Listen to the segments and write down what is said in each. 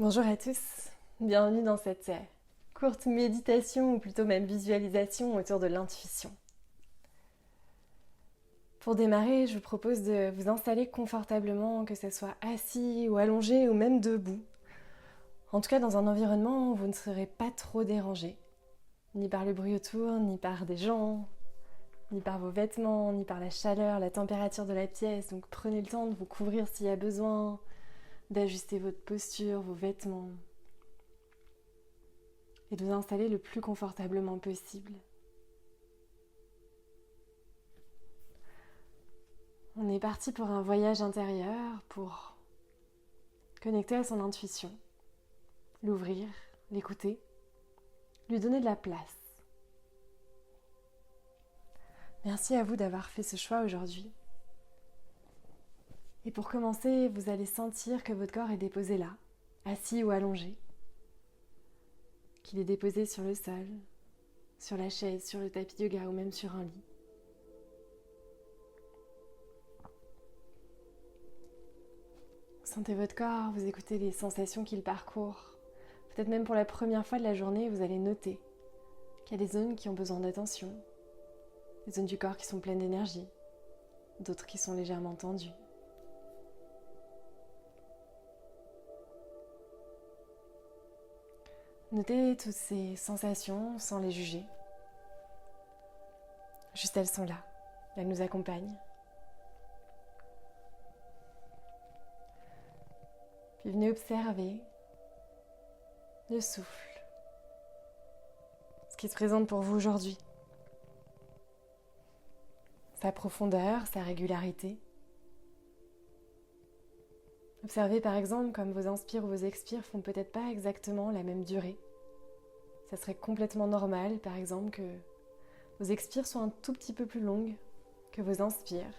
Bonjour à tous, bienvenue dans cette courte méditation ou plutôt même visualisation autour de l'intuition. Pour démarrer, je vous propose de vous installer confortablement, que ce soit assis ou allongé ou même debout. En tout cas dans un environnement où vous ne serez pas trop dérangé, ni par le bruit autour, ni par des gens, ni par vos vêtements, ni par la chaleur, la température de la pièce. Donc prenez le temps de vous couvrir s'il y a besoin, d'ajuster votre posture, vos vêtements, et de vous installer le plus confortablement possible. On est parti pour un voyage intérieur, pour connecter à son intuition, l'ouvrir, l'écouter, lui donner de la place. Merci à vous d'avoir fait ce choix aujourd'hui. Et pour commencer, vous allez sentir que votre corps est déposé là, assis ou allongé, qu'il est déposé sur le sol, sur la chaise, sur le tapis de yoga ou même sur un lit. Sentez votre corps, vous écoutez les sensations qu'il parcourt. Peut-être même pour la première fois de la journée, vous allez noter qu'il y a des zones qui ont besoin d'attention, des zones du corps qui sont pleines d'énergie, d'autres qui sont légèrement tendues. Notez toutes ces sensations sans les juger. Juste elles sont là, elles nous accompagnent. Puis venez observer le souffle, ce qui se présente pour vous aujourd'hui. Sa profondeur, sa régularité. Observez par exemple comme vos inspires ou vos expires font peut-être pas exactement la même durée. Ça serait complètement normal par exemple que vos expires soient un tout petit peu plus longues que vos inspires.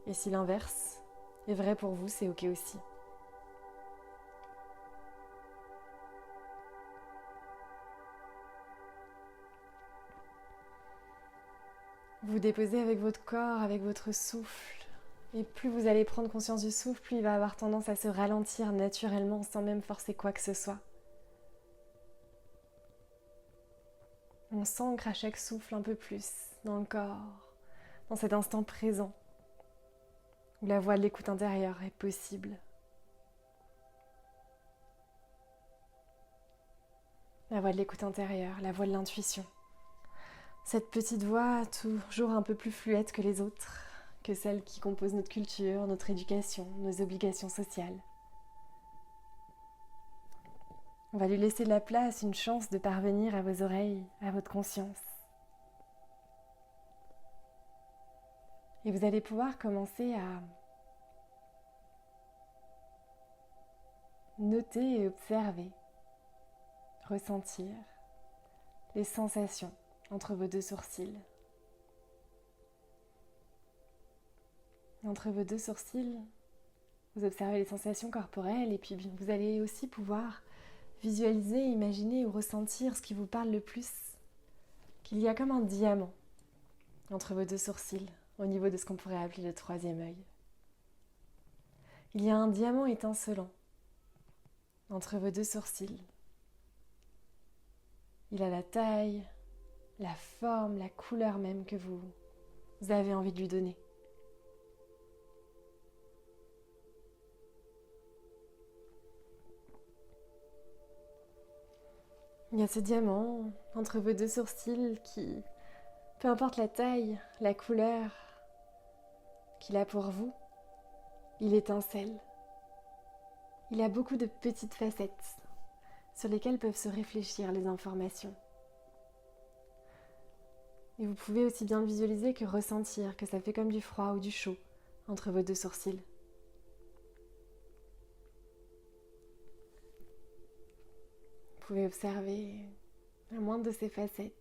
Et si l'inverse est vrai pour vous, c'est ok aussi. Vous déposez avec votre corps, avec votre souffle. Et plus vous allez prendre conscience du souffle, plus il va avoir tendance à se ralentir naturellement sans même forcer quoi que ce soit. On s'ancre à chaque souffle un peu plus dans le corps, dans cet instant présent, où la voie de l'écoute intérieure est possible. La voie de l'écoute intérieure, la voie de l'intuition. Cette petite voix toujours un peu plus fluette que les autres, que celles qui composent notre culture, notre éducation, nos obligations sociales. On va lui laisser de la place, une chance de parvenir à vos oreilles, à votre conscience. Et vous allez pouvoir commencer à noter et observer, ressentir les sensations entre vos deux sourcils. Entre vos deux sourcils, vous observez les sensations corporelles et puis vous allez aussi pouvoir visualiser, imaginer ou ressentir ce qui vous parle le plus. Qu'il y a comme un diamant entre vos deux sourcils, au niveau de ce qu'on pourrait appeler le troisième œil. Il y a un diamant étincelant entre vos deux sourcils. Il a la taille, la forme, la couleur même que vous avez envie de lui donner. Il y a ce diamant entre vos deux sourcils qui, peu importe la taille, la couleur qu'il a pour vous, il étincelle. Il a beaucoup de petites facettes sur lesquelles peuvent se réfléchir les informations. Et vous pouvez aussi bien le visualiser que ressentir que ça fait comme du froid ou du chaud entre vos deux sourcils. Vous pouvez observer la moindre de ces facettes.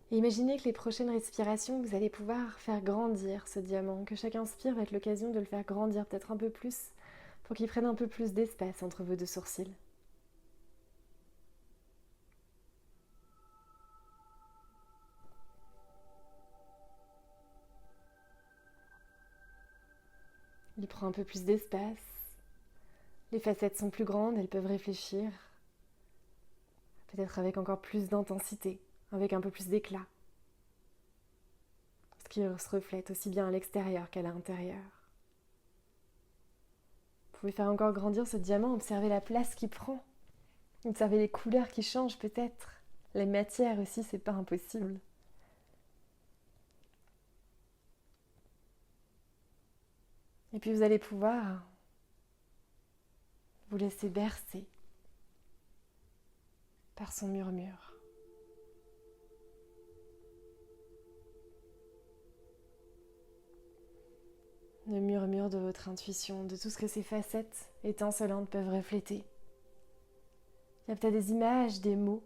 Et imaginez que les prochaines respirations, vous allez pouvoir faire grandir ce diamant, que chaque inspire va être l'occasion de le faire grandir peut-être un peu plus pour qu'il prenne un peu plus d'espace entre vos deux sourcils. Il prend un peu plus d'espace, Les facettes sont plus grandes, elles peuvent réfléchir, peut-être avec encore plus d'intensité, avec un peu plus d'éclat. Ce qui se reflète aussi bien à l'extérieur qu'à l'intérieur. Vous pouvez faire encore grandir ce diamant, observer la place qu'il prend, observer les couleurs qui changent peut-être, les matières aussi, c'est pas impossible. Et puis vous allez pouvoir vous laisser bercer par son murmure. Le murmure de votre intuition, de tout ce que ces facettes étincelantes peuvent refléter. Il y a peut-être des images, des mots,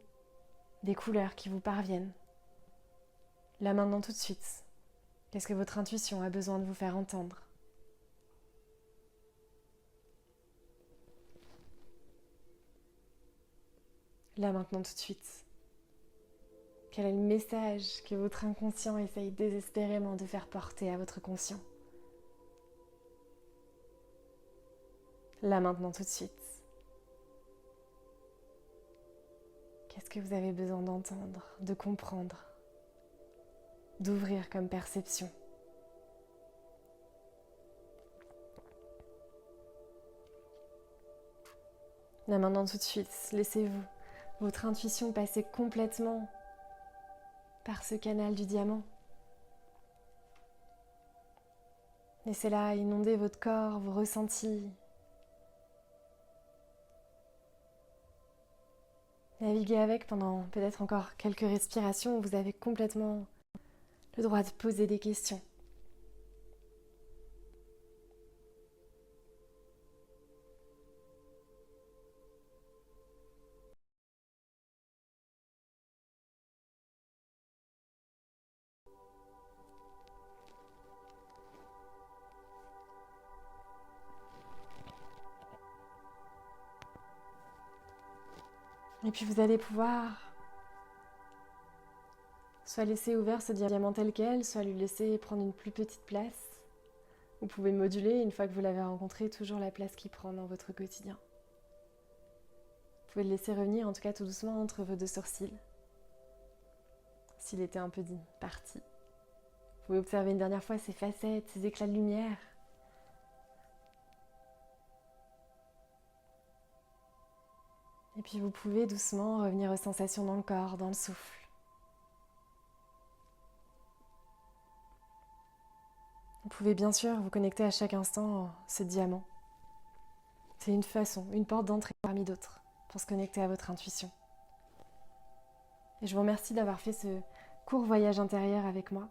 des couleurs qui vous parviennent. Là maintenant tout de suite, qu'est-ce que votre intuition a besoin de vous faire entendre ? Là maintenant tout de suite, quel est le message que votre inconscient essaye désespérément de faire porter à votre conscient ? Là maintenant tout de suite, qu'est-ce que vous avez besoin d'entendre, de comprendre, d'ouvrir comme perception ? Là maintenant tout de suite, laissez-vous votre intuition passer complètement par ce canal du diamant. Laissez-la inonder votre corps, vos ressentis. Naviguez avec pendant peut-être encore quelques respirations où vous avez complètement le droit de poser des questions. Et puis vous allez pouvoir soit laisser ouvert ce diamant tel quel, soit lui laisser prendre une plus petite place. Vous pouvez moduler une fois que vous l'avez rencontré, toujours la place qu'il prend dans votre quotidien. Vous pouvez le laisser revenir, en tout cas tout doucement, entre vos deux sourcils. S'il était un peu parti. Vous pouvez observer une dernière fois ses facettes, ses éclats de lumière. Et puis vous pouvez doucement revenir aux sensations dans le corps, dans le souffle. Vous pouvez bien sûr vous connecter à chaque instant ce diamant. C'est une façon, une porte d'entrée parmi d'autres pour se connecter à votre intuition. Et je vous remercie d'avoir fait ce court voyage intérieur avec moi.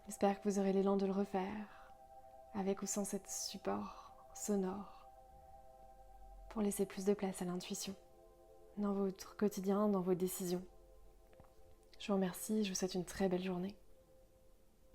J'espère que vous aurez l'élan de le refaire, avec ou sans cet support sonore, pour laisser plus de place à l'intuition, dans votre quotidien, dans vos décisions. Je vous remercie, je vous souhaite une très belle journée.